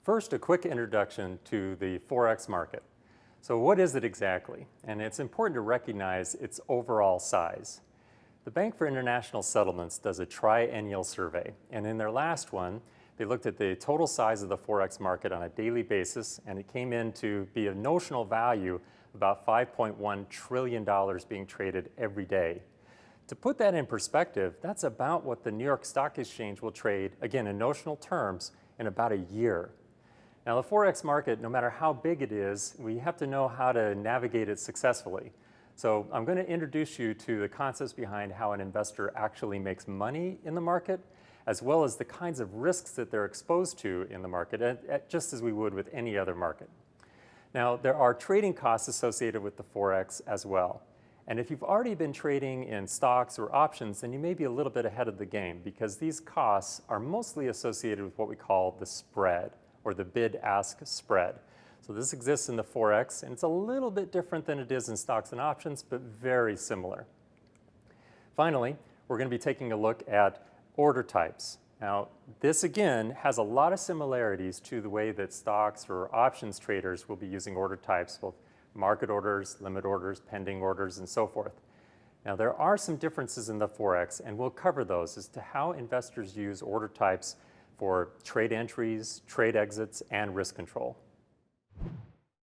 First, a quick introduction to the forex market. So what is it exactly? And it's important to recognize its overall size. The Bank for International Settlements does a triennial survey, and in their last one, they looked at the total size of the forex market on a daily basis, and it came in to be a notional value of about $5.1 trillion being traded every day. To put that in perspective, that's about what the New York Stock Exchange will trade, again in notional terms, in about a year. Now the forex market, no matter how big it is, we have to know how to navigate it successfully. So I'm going to introduce you to the concepts behind how an investor actually makes money in the market, as well as the kinds of risks that they're exposed to in the market, just as we would with any other market. Now, there are trading costs associated with the forex as well. And if you've already been trading in stocks or options, then you may be a little bit ahead of the game because these costs are mostly associated with what we call the spread, or the bid-ask spread. So this exists in the forex, and it's a little bit different than it is in stocks and options, but very similar. Finally, we're going to be taking a look at order types. Now, this again has a lot of similarities to the way that stocks or options traders will be using order types, both market orders, limit orders, pending orders, and so forth. Now, there are some differences in the forex, and we'll cover those as to how investors use order types for trade entries, trade exits, and risk control.